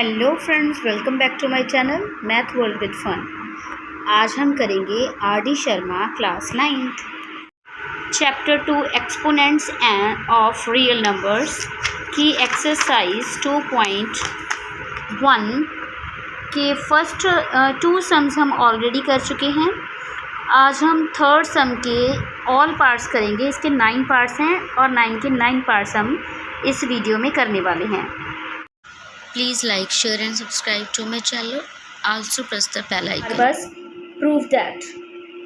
Hello friends, welcome back to my channel math world with fun. आज हम करेंगे R D. Sharma class 9th chapter 2 exponents and of real numbers की exercise 2.1 के first 2 sums हम already कर चुके हैं। आज हम थर्ड सम के ऑल पार्ट्स करेंगे। इसके 9 पार्ट्स हैं और 9 के 9 पार्ट्स हम इस वीडियो में करने वाले हैं। Please like, share and subscribe to my channel. Also press the bell icon. बस प्रूव दैट।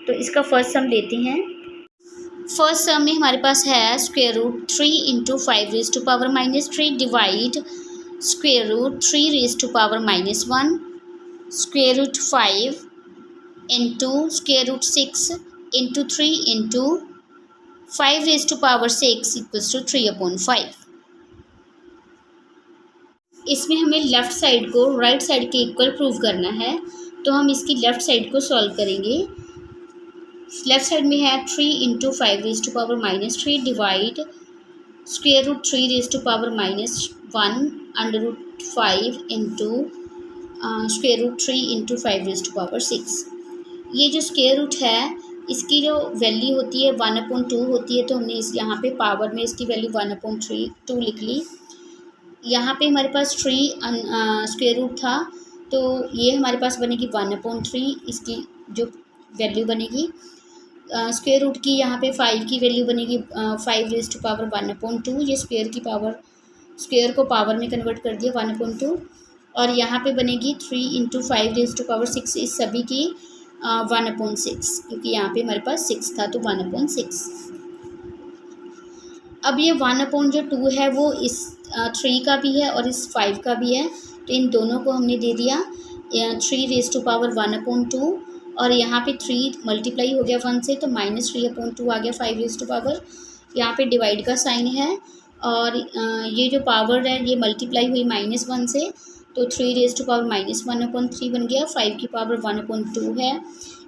तो इसका फर्स्ट सम लेते हैं। फर्स्ट सम में हमारे पास है square root 3 into 5 raise to power -3 divide square root 3 raise to power -1 square root 5 into square root 6 into 3 into 5 raise to power 6 equals to 3/5। इसमें हमें लेफ़्ट साइड को राइट साइड के इक्वल प्रूव करना है, तो हम इसकी लेफ़्ट साइड को सॉल्व करेंगे। लेफ़्ट साइड में है 3 into 5 raise to power -3 divide square root 3 raise to power -1 under root 5 into square root 3 into 5 raise to power 6। ये जो स्क्वायर रूट है इसकी जो वैल्यू होती है 1/2 होती है, तो हमने इस यहाँ पे पावर में इसकी वैल्यू 1/2 लिख ली। यहाँ पे हमारे पास 3 स्क्वायर रूट था, तो ये हमारे पास बनेगी 1/3 इसकी जो वैल्यू बनेगी। स्क्वायर रूट की यहाँ पे 5 की वैल्यू बनेगी 5 रेज टू पावर 1/2। ये स्क्वायर को पावर में कन्वर्ट कर दिया 1/2। और यहाँ पे बनेगी 3 इंटू 5 रेज टू पावर 6, इस सभी की 1/6, क्योंकि यहाँ पे हमारे पास 6 था तो 1/6। अब ये 1/2 है वो इस 3 का भी है और इस 5 का भी है, तो इन दोनों को हमने दे दिया 3 रेज टू पावर 1/2 और यहाँ पे 3 मल्टीप्लाई हो गया 1 से, तो -3/2 आ गया 5 रेज टू पावर। यहाँ पे डिवाइड का साइन है और ये जो पावर है ये मल्टीप्लाई हुई -1 से, तो 3 रेज टू पावर -1/3 बन गया। 5 की पावर 1/2 है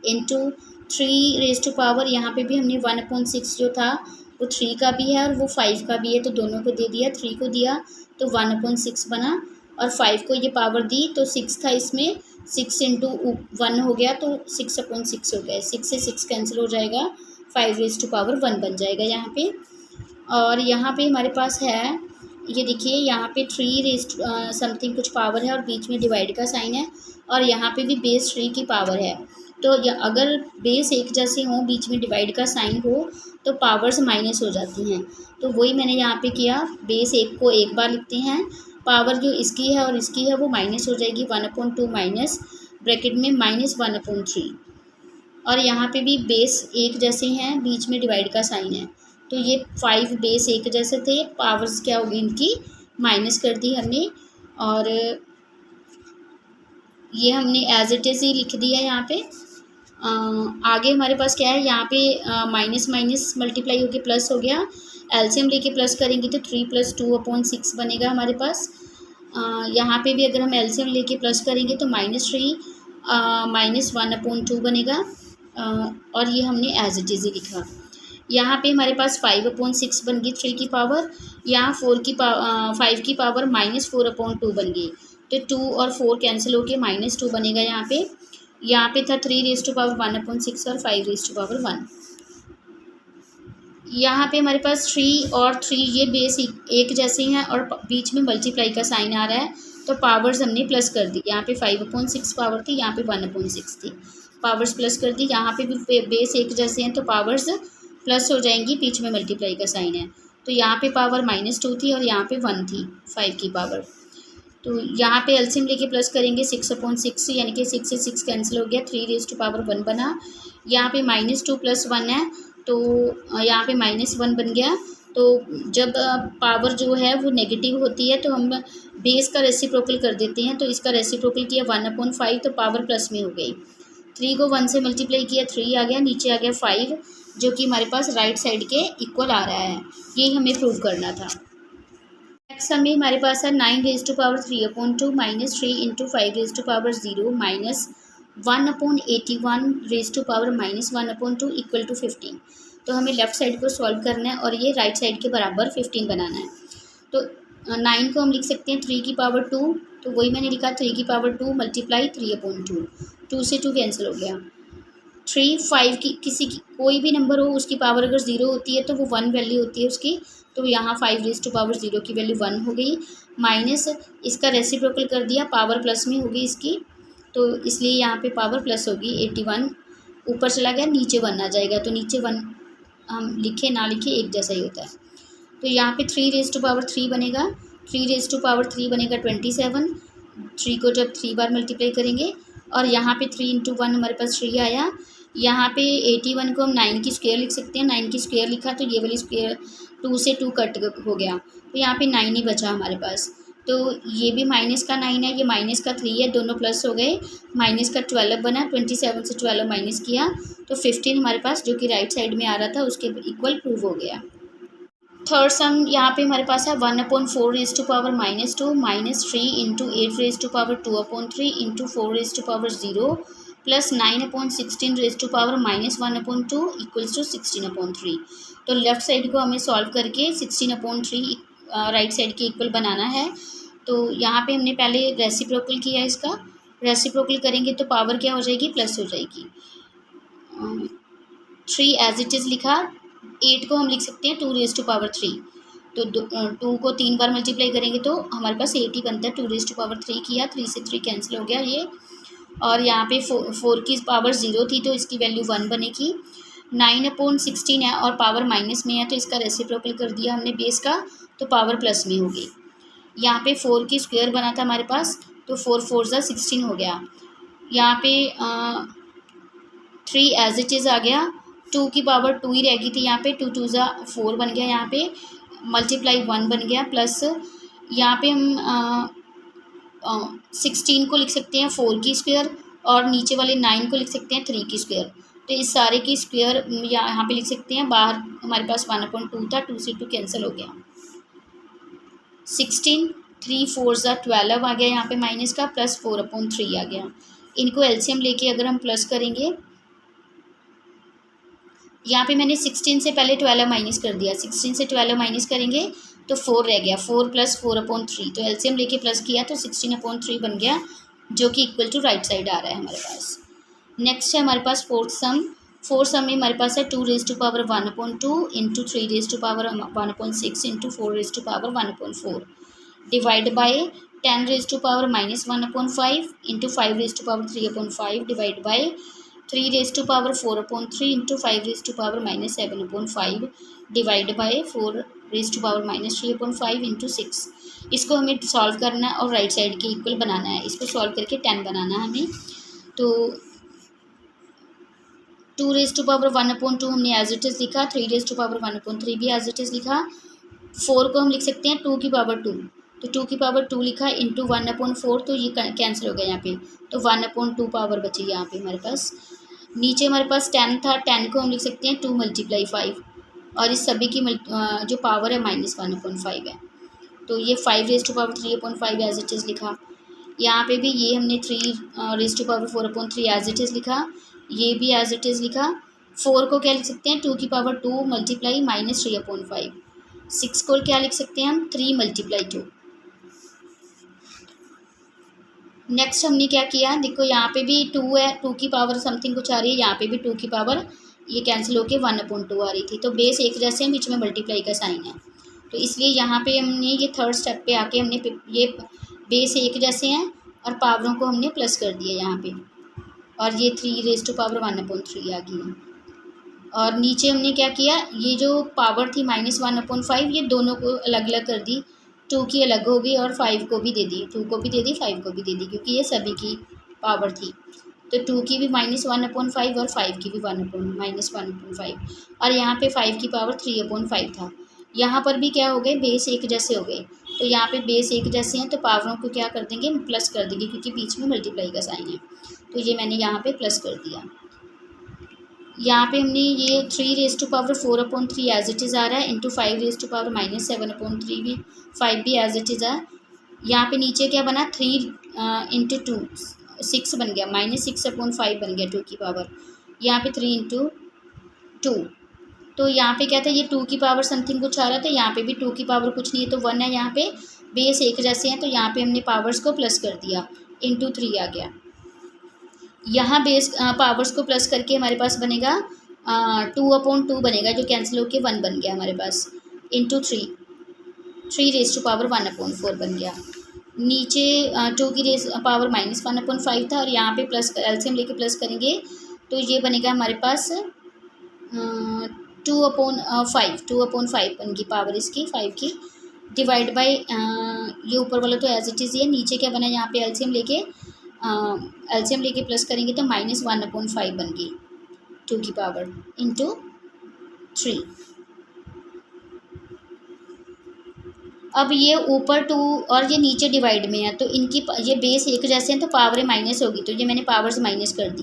इंटू 3 रेज टू पावर, यहाँ पे भी हमने 1/6 जो था वो 3 का भी है और वो 5 का भी है, तो दोनों को दे दिया। 3 को दिया तो 1/6 बना और 5 को ये पावर दी तो 6 था, इसमें 6 इंटू 1 हो गया तो 6/6 हो गया। 6 से 6 कैंसिल हो जाएगा, 5 रेज टू पावर 1 बन जाएगा यहाँ पे। और यहाँ पे हमारे पास है, ये देखिए यहाँ पे 3 रेज समथिंग कुछ पावर है और बीच में डिवाइड का साइन है और यहाँ पे भी बेस 3 की पावर है। तो अगर बेस एक जैसे हों, बीच में डिवाइड का साइन हो, तो पावर्स माइनस हो जाती हैं। तो वही मैंने यहाँ पे किया, बेस 1 को एक बार लिखते हैं, पावर जो इसकी है और इसकी है वो माइनस हो जाएगी 1/2 माइनस ब्रैकेट में -1/3। और यहाँ पे भी बेस एक जैसे हैं, बीच में डिवाइड का साइन है, तो ये 5 बेस एक जैसे थे, पावर्स क्या होगी इनकी माइनस कर दी हमने। और ये हमने एज इट इज़ ही लिख दिया यहाँ पे। आगे हमारे पास क्या है, यहाँ पे माइनस माइनस मल्टीप्लाई होके प्लस हो गया। एलसीएम लेके प्लस करेंगे तो 3 + 2/6 बनेगा हमारे पास। यहाँ पे भी अगर हम एलसीएम लेके प्लस करेंगे तो -3 -1/2 बनेगा। और ये हमने एज इट इज़ ही लिखा। यहाँ पे हमारे पास 5/6 बन गई 3 की पावर, यहाँ 5 की पावर -4/2 बन गई, तो 2 और 4 कैंसिल होके -2 बनेगा यहाँ पे था 3 रेज टू पावर 1/6 और 5 रेज टू पावर 1। यहाँ पे हमारे पास 3 और 3 ये बेस एक जैसे हैं और बीच में मल्टीप्लाई का साइन आ रहा है, तो पावर्स हमने प्लस कर दी। यहाँ पे 5/6 पावर थी, यहाँ पे 1/6 थी, पावर्स प्लस कर दी। यहाँ पे भी बेस एक जैसे हैं तो पावर्स प्लस हो जाएंगी, बीच में मल्टीप्लाई का साइन है, तो यहाँ पे पावर -2 थी और यहाँ पे 1 थी 5 की पावर। तो यहाँ पे एलसीएम लेके प्लस करेंगे 6/6, यानी कि 6 से 6 कैंसिल हो गया, 3 रेज टू पावर 1 बना। यहाँ पे -2 + 1 है, तो यहाँ पे -1 बन गया। तो जब पावर जो है वो नेगेटिव होती है तो हम बेस का रेसिप्रोकल कर देते हैं, तो इसका रेसिप्रोकल किया 1/5, तो पावर प्लस में हो गई। 3 को 1 से मल्टीप्लाई किया, 3 आ गया, नीचे आ गया 5, जो कि हमारे पास राइट साइड के इक्वल आ रहा है। यही हमें प्रूव करना था। नेक्स्ट सम में हमारे पास है 9 raise to power 3/2 -3 into 5 raise to power 0 -1/81 raise to power -1/2 equal to 15। तो हमें लेफ़्ट साइड को सॉल्व करना है और ये राइट साइड के बराबर 15 बनाना है। तो 9 को हम लिख सकते हैं 3 की पावर 2, तो वही मैंने लिखा 3 की पावर 2 मल्टीप्लाई 3/2, 2 से 2 कैंसिल हो गया। 3 5 की किसी की कोई भी नंबर हो उसकी पावर अगर 0 होती है तो वो 1 वैल्यू होती है उसकी, तो यहाँ 5 रेज़ टू पावर 0 की वैल्यू 1 हो गई, माइनस इसका रेसिप्रोकल कर दिया, पावर प्लस में होगी इसकी, तो इसलिए यहाँ पे पावर प्लस होगी 81, ऊपर चला गया नीचे 1 आ जाएगा, तो नीचे 1 हम लिखे ना लिखे एक जैसा ही होता है। तो यहाँ पे 3 रेज़ टू पावर 3 बनेगा, 3 रेज़ टू पावर 3 बनेगा 27, 3 को जब 3 बार मल्टीप्लाई करेंगे, और यहाँ पे 3 × 1 हमारे पास 3 आया। यहाँ पे 81 को हम 9 की स्क्वायर लिख सकते हैं, 9 की स्क्वायर लिखा तो ये वाली स्क्वायर 2 से 2 कट हो गया, तो यहाँ पे 9 ही बचा हमारे पास। तो ये भी माइनस का 9 है, ये माइनस का 3 है, दोनों प्लस हो गए, माइनस का 12 बना, 27 से 12 माइनस किया तो 15 हमारे पास जो कि राइट साइड में आ रहा था उसके इक्वल प्रूव हो गया। थर्ड सम यहाँ पे हमारे पास है 1/4 raise to power -2 -3 × 8 raise to power 2/3 × 4 raise to power 0 plus 9/16 raise to power -1/2 equals to 16/3। तो लेफ्ट साइड को हमें सॉल्व करके 16/3 राइट साइड के इक्वल बनाना है। तो यहाँ पे हमने पहले रेसिप्रोकल किया, इसका रेसिप्रोकल करेंगे तो पावर क्या हो जाएगी, प्लस हो जाएगी। 3 एज इट इज़ लिखा, 8 को हम लिख सकते हैं 2 रेज़ टू पावर 3, तो 2 को 3 बार मल्टीप्लाई करेंगे तो हमारे पास 8 ही बनता है। 2 रेज़ टू पावर 3 किया, 3 से 3 कैंसिल हो गया ये, और यहाँ पे 4 की पावर 0 थी तो इसकी वैल्यू 1 बनेगी। 9/16 है और पावर माइनस में है तो इसका रेसिप्रोकल कर दिया हमने बेस का, तो पावर प्लस में होगी। यहाँ पे 4 की स्क्वायर बना था हमारे पास, तो 4 4 ज़ा 16 हो गया। यहाँ पे 3 एज इट इज़ आ गया, 2 की पावर 2 ही रह गई थी, यहाँ पे 2 2 ज़ा 4 बन गया, यहाँ पे मल्टीप्लाई 1 बन गया, प्लस यहाँ पे हम 16 को लिख सकते हैं 4 की स्क्वायर, और नीचे वाले 9 को लिख सकते हैं 3 की स्क्वायर, तो इस सारे की स्क्वायर यहाँ पे लिख सकते हैं। बाहर हमारे पास 1/2 था, 2 से 2 कैंसिल हो गया। 16 3 4 ज़ा 12 आ गया यहाँ पे माइनस का, प्लस 4/3 आ गया। इनको एलसीएम लेके अगर हम प्लस करेंगे, यहाँ पे मैंने 16 से पहले 12 माइनस कर दिया, 16 से 12 माइनस करेंगे तो 4 रह गया, 4 + 4/3, तो एलसीएम लेके प्लस किया तो 16/3 बन गया, जो कि इक्वल टू राइट साइड आ रहा है हमारे पास। नेक्स्ट है हमारे पास फोर्थ सम में हमारे पास है 2 raise to power 1/2 × 3 raise to power 1/6 × 4 raise to power 1/4 divide by 10 raise to power -1/5 × 5 raise to power 3/5 divide by 3 raise to power 4/3 × 5 raise to power -7/5 divide by 4 raise to power -3/5 × 6। इसको हमें solve करना है और right side के equal बनाना है। इसको solve करके 10 बनाना है हमें। तो 2 रेज़ टू पावर 1/2 हमने एज इट इज़ लिखा, 3 रेज़ टू पावर 1/3 भी एज इट इज़ लिखा। 4 को हम लिख सकते हैं 2 की पावर 2, तो 2 की पावर 2 लिखा इंटू 1/4, तो ये कैंसिल हो गया यहाँ पे, तो 1/2 पावर बची यहाँ पे हमारे पास। नीचे हमारे पास 10 था, 10 को हम लिख सकते हैं 2 × 5, और इस सभी की जो पावर है -1/5 है, तो ये 5 raise to power 3/5 as it is लिखा। यहाँ पे भी ये हमने 3 raise to power 4/3 as it is लिखा, ये भी एज इट इज़ लिखा। 4 को क्या लिख सकते हैं 2 की पावर 2 मल्टीप्लाई -3/5। 6 को क्या लिख सकते हैं हम 3 × 2। नेक्स्ट हमने क्या किया, देखो यहाँ पे भी 2 है, 2 की पावर समथिंग कुछ आ रही है, यहाँ पे भी 2 की पावर ये कैंसिल होके 1/2 आ रही थी, तो बेस एक जैसे हैं, बीच में मल्टीप्लाई का साइन है, तो इसलिए यहाँ पे हमने ये थर्ड स्टेप पे आके हमने ये बेस एक जैसे हैं और पावरों को हमने प्लस कर दिया यहाँ पे, और ये 3 रेज़ टू पावर 1/3 आ गई है। और नीचे हमने क्या किया, ये जो पावर थी -1/5 ये दोनों को अलग अलग कर दी, 2 की अलग हो गई और 5 को भी दे दी, 2 को भी दे दी 5 को भी दे दी, क्योंकि ये सभी की पावर थी, तो 2 की भी -1/5 और 5 की भी -1/5, और यहाँ पे 5 की पावर 3/5 था। यहाँ पर भी क्या हो गए, बेस एक जैसे हो गए, तो यहाँ पे बेस एक जैसे हैं तो पावरों को क्या कर देंगे, प्लस कर देंगे, क्योंकि बीच में मल्टीप्लाई का साइन है, तो ये मैंने यहाँ पे प्लस कर दिया। यहाँ पे हमने ये 3 raise to power 4/3 as it is आ रहा है, इंटू 5 रेज़ टू पावर -7/3 भी 5 भी एज इट इज़ है। यहाँ पे नीचे क्या बना 3 × 2 6 बन गया, -6/5 बन गया 2 की पावर, यहाँ पे 3 × 2, तो यहाँ पे क्या था, ये 2 की पावर समथिंग कुछ आ रहा था, यहाँ पे भी 2 की पावर कुछ नहीं है तो 1 है यहाँ पे, बेस एक जैसे हैं तो यहाँ पे हमने पावर्स को प्लस कर दिया, इंटू 3 आ गया। यहाँ बेस पावर्स को प्लस करके हमारे पास बनेगा 2/2 बनेगा, जो कैंसिल होके 1 बन गया हमारे पास, इंटू 3 रेज़ टू पावर 1/4 बन गया। नीचे 2 की रेज़ पावर -1/5 था, और यहाँ पे प्लस एलसीएम लेके प्लस करेंगे तो ये बनेगा हमारे पास 2/5 बन गई पावर इसकी 5 की, डिवाइड बाय ये ऊपर वाला तो एज इट इज़ है। नीचे क्या बना, यहाँ पे एलसीएम लेके प्लस करेंगे तो -1/5 बन गई 2 की पावर इंटू 3। अब ये ऊपर 2 और ये नीचे डिवाइड में है, तो इनकी ये बेस एक जैसे हैं तो पावरें माइनस होगी, तो ये मैंने पावर्स माइनस कर दी।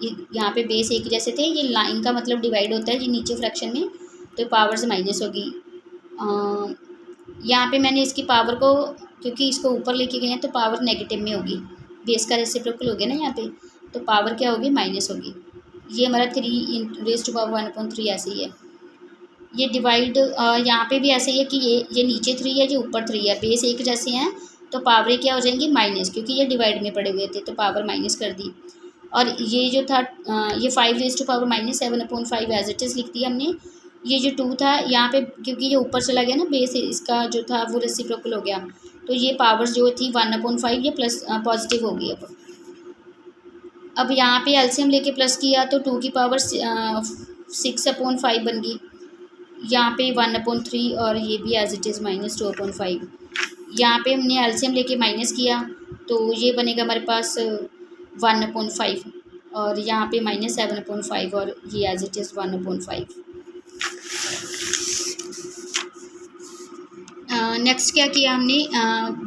ये यहाँ पे बेस एक जैसे थे, ये लाइन का मतलब डिवाइड होता है, ये नीचे फ्रैक्शन में, तो पावर्स माइनस होगी। यहाँ पे मैंने इसकी पावर को, क्योंकि इसको ऊपर लेके गए हैं तो पावर नेगेटिव में होगी, बेस का रेसिप्रोकल हो गया ना यहाँ पे, तो पावर क्या होगी, माइनस होगी। ये हमारा 3 रेज़ टू पावर 1/3 ऐसे ही है। ये डिवाइड यहाँ पे भी ऐसे ही है कि ये नीचे 3 है, ये ऊपर 3 है, बेस एक जैसे हैं तो पावरें क्या हो जाएंगी, माइनस, क्योंकि ये डिवाइड में पड़े हुए थे तो पावर माइनस कर दी। और ये जो था ये 5 raise to power -7/5 as it is लिख दिया हमने। ये जो 2 था यहाँ पे, क्योंकि ये ऊपर चला गया ना, बेस इसका जो था वो रेसिप्रोकल हो गया, तो ये पावर्स जो थी 1/5 ये प्लस पॉजिटिव होगी। अब यहाँ पे एलसीएम लेके प्लस किया तो 2 की पावर 6/5 बन गई, यहाँ पे 1/3, और ये भी एज इट इज़ -2/5। यहाँ पे हमने एलसीएम लेके माइनस किया तो ये बनेगा हमारे पास 1/5, और यहाँ पे -7/5, और ये एज इट इज़ 1/5। नेक्स्ट क्या किया हमने,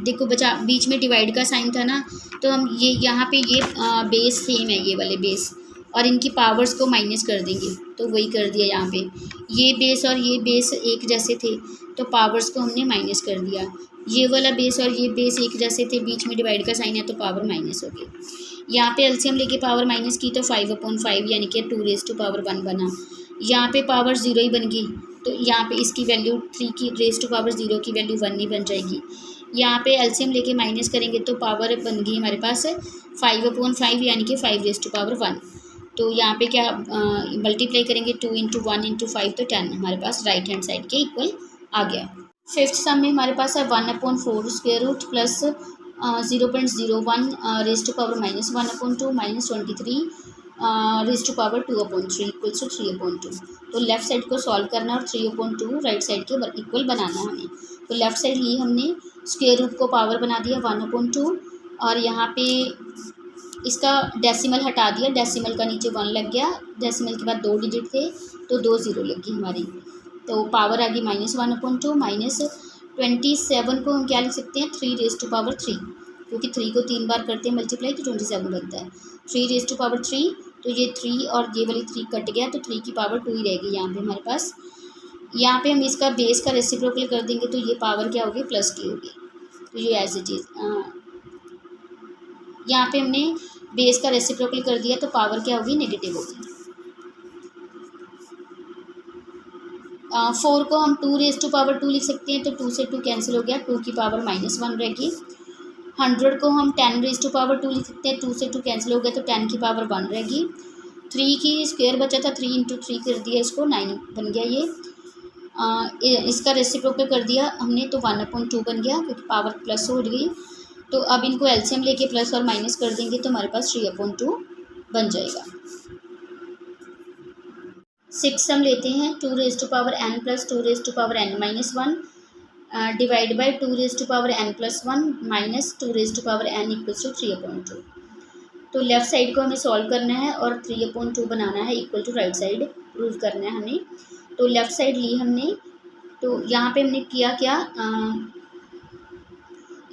देखो बचा बीच में डिवाइड का साइन था ना, तो हम ये यहाँ पे ये बेस सेम है, ये वाले बेस, और इनकी पावर्स को माइनस कर देंगे, तो वही कर दिया। यहाँ पे ये बेस और ये बेस एक जैसे थे तो पावर्स को हमने माइनस कर दिया। ये वाला बेस और ये बेस एक जैसे थे, बीच में डिवाइड का साइन है तो पावर माइनस हो गई। यहाँ पे एलसीएम लेके पावर माइनस की तो 5/5 यानी कि 2 रेज़ टू पावर 1 बना। यहाँ पे पावर 0 ही बन गई, तो यहाँ पे इसकी वैल्यू 3 की रेज़ टू पावर 0 की वैल्यू 1 ही बन जाएगी। यहाँ पे एलसीएम लेके माइनस करेंगे तो पावर बन गई हमारे पास 5/5 यानी कि 5 रेज़ टू पावर 1। तो यहाँ पे क्या मल्टीप्लाई करेंगे 2 × 1 × 5 तो 10 हमारे पास राइट हैंड साइड के इक्वल आ गया। फिफ्थ सम में हमारे पास है 1/4 square root plus 0.01 raise to power -1/2 -23 raise to power 2/3 equals to 3/2। तो लेफ्ट साइड को सॉल्व करना और 3/2 राइट साइड के इक्वल बनाना है हमें। तो लेफ्ट साइड ली हमने, स्क्वायर रूट को पावर बना दिया 1/2, और यहाँ पे इसका डेसिमल हटा दिया, डेसिमल का नीचे 1 लग गया, डेसिमल के बाद 2 डिजिट थे तो 2 0 लग गई हमारी, तो पावर आ गई -1/2 -27 को हम क्या लिख सकते हैं 3 रेज़ टू पावर 3, क्योंकि 3 को 3 बार करते हैं मल्टीप्लाई तो 27 बनता है। 3 रेज़ टू पावर 3, तो ये 3 और ये वाली 3 कट गया तो 3 की पावर 2 ही रहेगी यहाँ पे हमारे पास। यहाँ पे हम इसका बेस का रेसिप्रोकल कर देंगे तो ये पावर क्या होगी, प्लस की होगी, तो ये एज इट इज़। यहाँ पे हमने बेस का रेसिप्रोकल कर दिया तो पावर क्या होगी, नेगेटिव होगी। 4 को हम 2 रेज़ टू पावर 2 लिख सकते हैं, तो 2 से 2 कैंसिल हो गया, 2 की पावर -1 रहेगी। 100 को हम 10 रेज़ टू पावर 2 लिख सकते हैं, 2 से 2 कैंसिल हो गया तो 10 की पावर 1 रहेगी। 3 की स्क्वायर बचा था, 3 × 3 कर दिया इसको, 9 बन गया ये। इसका रेसिप्रोकल कर दिया हमने तो 1/2 बन गया, क्योंकि पावर प्लस हो गई। तो अब इनको एलसीएम लेके प्लस और माइनस कर देंगे तो हमारे पास 3/2 बन जाएगा। 6 सम लेते हैं, 2 raise to power n plus 2 raise to power n minus 1 divide by 2 raise to power n plus 1 minus 2 raise to power n equals to 3/2। तो लेफ़्ट साइड को हमें सॉल्व करना है और 3/2 बनाना है equal to right side prove करना है हमें। तो लेफ़्ट साइड ली हमने, तो यहाँ पे हमने किया क्या,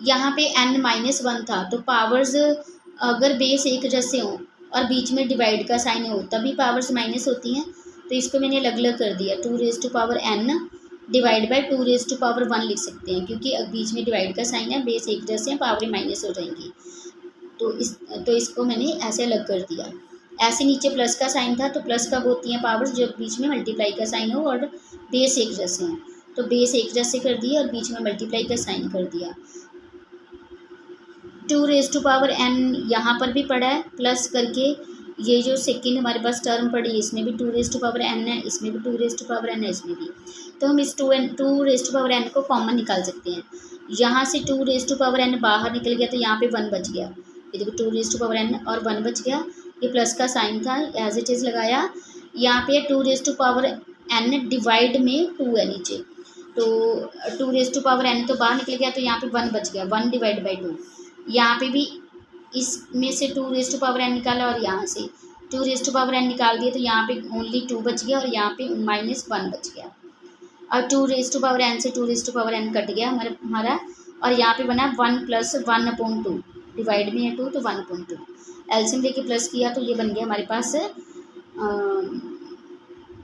यहाँ पे n-1 था, तो पावर्स अगर बेस एक जैसे हों और बीच में डिवाइड का साइन हो तभी पावर्स माइनस होती हैं, तो इसको मैंने अलग अलग कर दिया। 2 raise to power n divide by 2 raise to power 1 लिख सकते हैं, क्योंकि अब बीच में डिवाइड का साइन है, बेस एक जैसे हैं, पावरें माइनस हो जाएंगी, तो इसको मैंने ऐसे अलग कर दिया। ऐसे नीचे प्लस का साइन था तो प्लस कब होती हैं पावर्स, जब बीच में मल्टीप्लाई का साइन हो और बेस एक जैसे हैं। तो बेस एक जैसे कर दिया और बीच में मल्टीप्लाई का साइन कर दिया। 2n यहाँ पर भी पड़ा है प्लस करके, ये जो सेकेंड हमारे पास टर्म पड़ी इसमें भी 2n है, इसमें भी 2n है, इसमें भी। तो हम इस 2n को कॉमन निकाल सकते हैं। यहाँ से 2n बाहर निकल गया तो यहाँ पे 1 बच गया। ये देखो 2n और 1 बच गया, ये प्लस का साइन था, एज इट इज़ लगाया। यहाँ पे 2n डिवाइड में 2 है नीचे, तो 2n तो बाहर निकल गया तो यहाँ पे 1 बच गया, 1 डिवाइड बाई 2। यहाँ पे भी इसमें से 2n निकाला और यहाँ से 2n निकाल दिया तो यहाँ पे ओनली 2 बच गया और यहाँ पे -1 बच गया। और 2n से 2n कट गया हमारा और यहाँ पे बना 1 + 1/2, डिवाइड में है 2 तो 1/2। एलसीएम लेके प्लस किया तो ये बन गया हमारे पास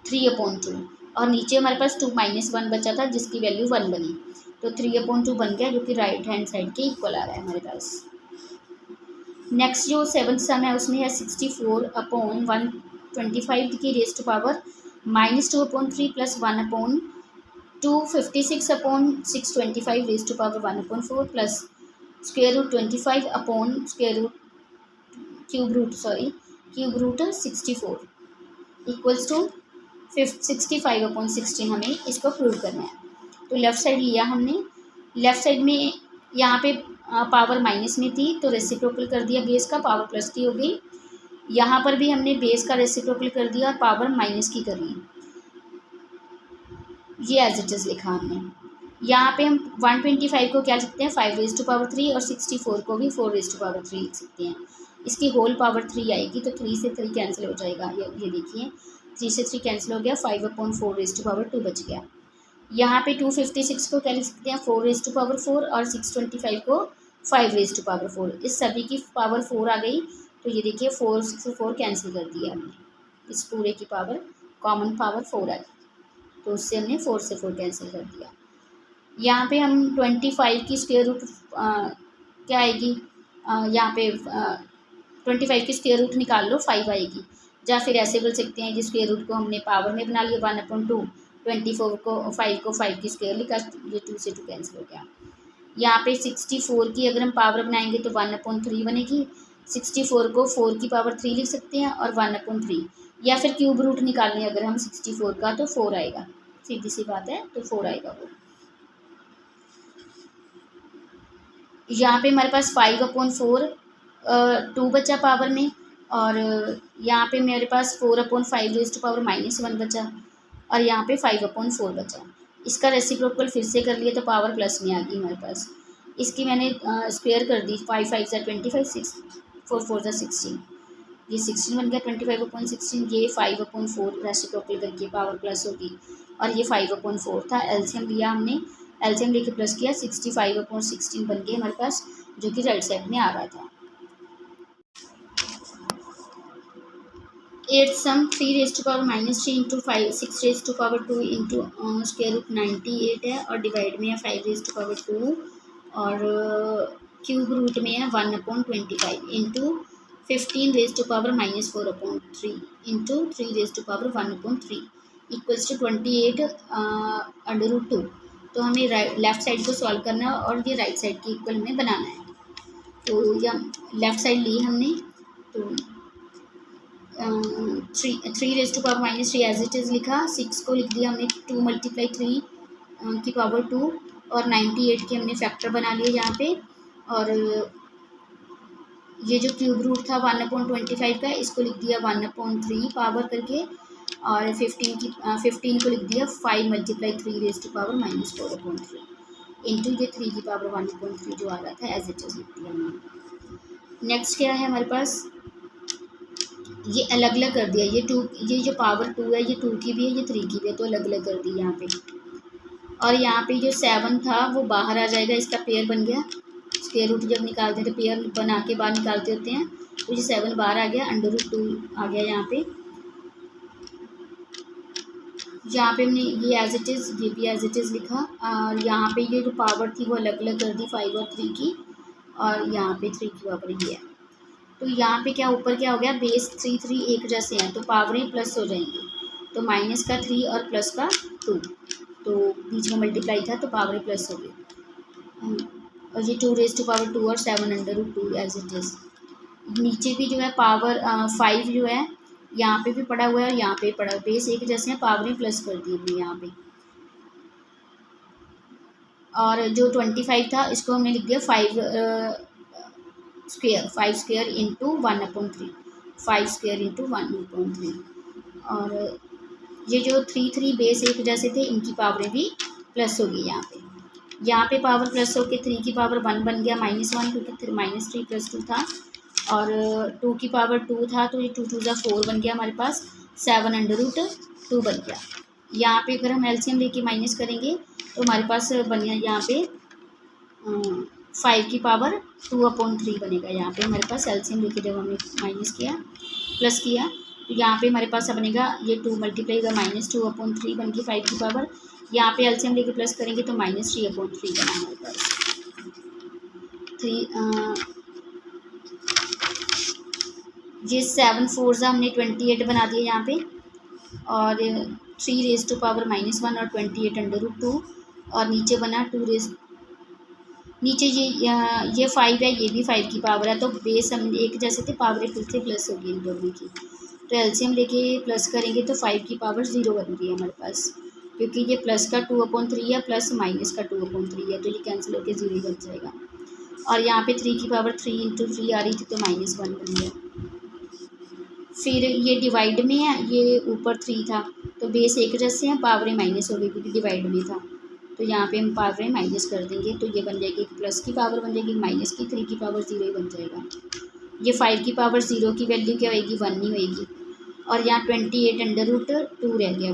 3/2 और नीचे हमारे पास 2 - 1 बचा था जिसकी वैल्यू 1 बनी, तो 3/2 बन गया, जो कि राइट हैंड साइड के इक्वल आ रहा है हमारे पास। नेक्स्ट जो 7th सम है उसमें है 64/125 की raise to power -2/3 + 1/256/625 raise to power 1/4 plus cube root 64 equals to 65/16 हमें इसको प्रूव करना है। तो लेफ़्ट साइड लिया हमने, लेफ़्ट साइड में यहाँ पे पावर माइनस में थी तो रेसिप्रोकल कर दिया बेस का, पावर प्लस की हो गई। यहाँ पर भी हमने बेस का रेसिप्रोकल कर दिया और पावर माइनस की कर ली, ये एज इट इज़ लिखा हमने। यहाँ पे हम 125 को क्या लिख सकते हैं 5^3 और 64 को भी 4^3 लिख सकते हैं। इसकी होल पावर 3 आएगी तो 3 से 3 कैंसिल हो जाएगा, ये देखिए 3 से 3 कैंसिल हो गया, 5/4 बच गया। यहाँ पे 256 को क्या लिख सकते हैं 4^4 और 625 को 5^4। इस सभी की पावर 4 आ गई तो ये देखिए 4 से 4 कैंसिल कर दिया हमने, इस पूरे की पावर कॉमन पावर 4 आ गई तो उससे हमने 4 से 4 कैंसिल कर दिया। यहाँ पे हम 25 की स्क्वायर रूट क्या आएगी, यहाँ पे 25 की स्क्वायर रूट निकाल लो 5 आएगी, या फिर ऐसे बोल सकते हैं जिस स्क्वायर रूट को हमने पावर में बना लिया 1/2, 24 को 5 की स्क्वायर लिखा, ये 2 से 2 कैंसिल हो गया। यहाँ पे 64 की अगर हम पावर बनाएंगे तो 1/3 बनेगी, 64 को 4 की पावर 3 लिख सकते हैं और 1/3, या फिर क्यूब रूट निकालने अगर हम 64 का तो 4 आएगा, सीधी सी बात है, तो 4 आएगा वो। यहाँ पे हमारे पास 5/4 2 बचा पावर में, और यहाँ पे मेरे पास 4/5 बचा और यहाँ पे 5/4 बचा। इसका रेसिप्रोकल फिर से कर लिया तो पावर प्लस में आ गई हमारे पास। इसकी मैंने स्क्वायर कर दी, 5 × 5 = 25, 6 4 4 = 16, ये 16 बन गया 25/16, ये 5/4 रेसिप्रोकल करके पावर प्लस होगी और ये 5/4 था। एलसीएम लिया हमने, एलसीएम लेके प्लस किया, 65/16 बन गया हमारे पास, जो कि राइट साइड में आ रहा था। 8th सम 3^-3 × 5 6^2 × √98 है और डिवाइड में है 5^2 और क्यूब रूट में है 1/25 इंटू 15^-4/3 इंटू 3^1/3 इक्वल्स टू 28/√2। तो हमें लेफ़्ट साइड को सॉल्व करना है और ये राइट साइड के इक्वल में बनाना है। तो या लेफ़्ट साइड ली हमने, तो 3^-3 एज इट इज़ लिखा, 6 को लिख दिया हमने 2 × 3 की पावर 2 और 98 के हमने फैक्टर बना लिए यहाँ पे, और ये जो क्यूब रूट था 1/25 का इसको लिख दिया 1/3 पावर करके, और 15 को लिख दिया 5 × 3^4/3 इंटू ये 3 की पावर 1/3 जो आ रहा था एज इट इज़ लिख दिया हमने। नेक्स्ट क्या है हमारे पास, ये अलग अलग कर दिया, ये जो पावर 2 है ये 2 की भी है, ये 3 की भी है, तो अलग अलग कर दी यहाँ पे। और यहाँ पे जो 7 था वो बाहर आ जाएगा, इसका पेयर बन गया, स्क्वायर रूट जब निकालते हैं तो पेयर बना के बाहर निकालते होते हैं, तो ये 7 बाहर आ गया, √2 आ गया यहाँ पे। यहाँ पे हमने ये एज इट इज़, ये भी एज इट इज़ लिखा, और यहाँ पे ये जो पावर थी वो अलग अलग कर दी 5 और 3 की, और यहाँ पे 3 की पावर ये है। तो यहाँ पे क्या ऊपर क्या हो गया, बेस 3 3 एक जैसे हैं तो पावरें प्लस हो जाएंगी, तो माइनस का 3 और प्लस का 2, तो बीच में मल्टीप्लाई था तो पावर प्लस हो गई। और ये 2⁻² और 7√2 एज इट इज़। नीचे भी जो है पावर 5 जो है यहाँ पे भी पड़ा हुआ है और यहाँ पे पड़ा हुआ है, बेस एक जैसे हैं, पावरें प्लस कर दी हमने यहाँ पे। और जो 25 था इसको हमने लिख दिया 5 square, 5 square into 1/3, 5 square into 1/3। और ये जो 3 बेस एक जैसे थे इनकी पावरें भी प्लस हो गई यहाँ पे। यहाँ पे पावर प्लस होकर 3 की पावर 1 बन गया -1, क्योंकि -3 + 2 था। और 2 की पावर 2 था तो ये 2 2 ज़ा 4 बन गया हमारे पास, 7√2 बन गया। यहाँ पे अगर हम एलसीएम लेके माइनस करेंगे तो हमारे पास बन गया यहाँ पे 5 की पावर 2/3 बनेगा। यहाँ पे हमारे पास एलसीएम लेके जब हमने माइनस किया प्लस किया तो यहाँ पे हमारे पास बनेगा ये 2 मल्टीप्लाई होगा -2/3 बन गई 5 की पावर। यहाँ पे एलसीएम लेके प्लस करेंगे तो -3/3 बना हमारे पास। 3 ये 7 4 ज़ा हमने 28 बना दिया यहाँ पे। और 3⁻1 और 28√2 और नीचे बना नीचे ये 5 है, ये भी 5 की पावर है, तो बेस हम एक जैसे थे, पावर फिर से प्लस हो गई इन दोनों की। तो एलसीएम लेके प्लस करेंगे तो 5 की पावर 0 बन गई है हमारे पास, क्योंकि ये प्लस का 2/3 है प्लस माइनस का 2/3 है, तो ये कैंसिल होकर 0 ही बन जाएगा। और यहाँ पे 3 की पावर 3 × 3 आ रही थी तो -1 बन गया। फिर ये डिवाइड में है, ये ऊपर 3 था तो बेस एक जैसे हैं, पावरें माइनस हो गई क्योंकि डिवाइड में था, तो यहाँ पे हम पावरें माइनस कर देंगे तो ये बन जाएगी प्लस की पावर बन जाएगी माइनस की, 3 की पावर 0 ही बन जाएगा। ये 5 की पावर 0 की वैल्यू क्या होएगी, 1 ही होएगी। और यहाँ 28√2 रह गया।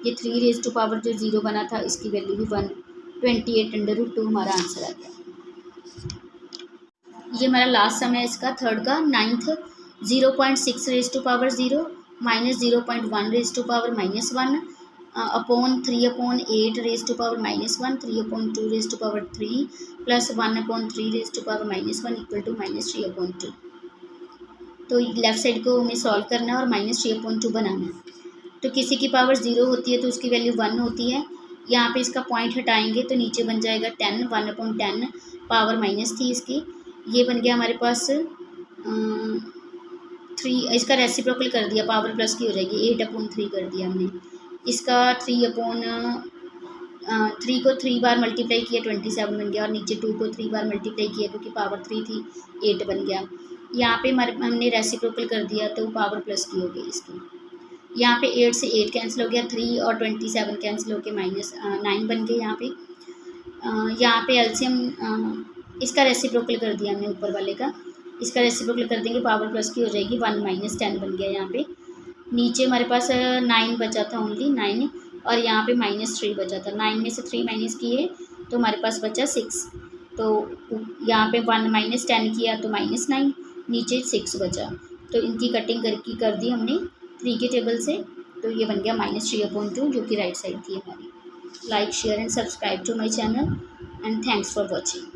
ये 3 जो 0 बना था इसकी वैल्यू भी 1, 28√2 हमारा आंसर आ गया। ये हमारा लास्ट सम है इसका, थर्ड का 9th। 0.6 (0) minus 0.1 (-1) upon 3/8 (-1), 3/2 plus 1/3 (-1) equal to -3/2। तो लेफ्ट साइड को हमें सॉल्व करना है और -3/2 बनाना है। तो किसी की पावर 0 होती है तो उसकी वैल्यू 1 होती है। यहाँ पे इसका पॉइंट हटाएंगे तो नीचे बन जाएगा 10, 1/10, पावर माइनस थी इसकी, ये बन गया हमारे पास 3। इसका रेसिप्रोकल कर दिया, पावर प्लस की हो जाएगी, 8/3 कर दिया हमने। इसका 3 को 3 बार मल्टीप्लाई किया 27 बन गया, और नीचे 2 को 3 बार मल्टीप्लाई किया क्योंकि पावर 3 थी 8 बन गया। यहाँ पे हमने रेसिप्रोकल कर दिया तो पावर प्लस की हो गई इसकी। यहाँ पे 8 से 8 कैंसिल हो गया, 3 और 27 कैंसिल होकर -9 बन गए यहाँ पे। यहाँ पे एलसीएम इसका रेसिप्रोकल कर दिया हमने ऊपर वाले का, इसका रेसिप्रोकल कर देंगे, पावर प्लस की हो जाएगी, 1 - 10 बन गया यहाँ पे। नीचे हमारे पास 9 बचा था, ओनली 9, और यहाँ पे -3 बचा था। 9 में से 3 माइनस किए तो हमारे पास बचा 6, तो यहाँ पे 1 - 10 किया तो -9, नीचे 6 बचा। तो इनकी कटिंग कर दी हमने 3 के टेबल से, तो ये बन गया -3/2 जो कि राइट साइड थी हमारी। Like, share and subscribe to my channel and thanks for watching.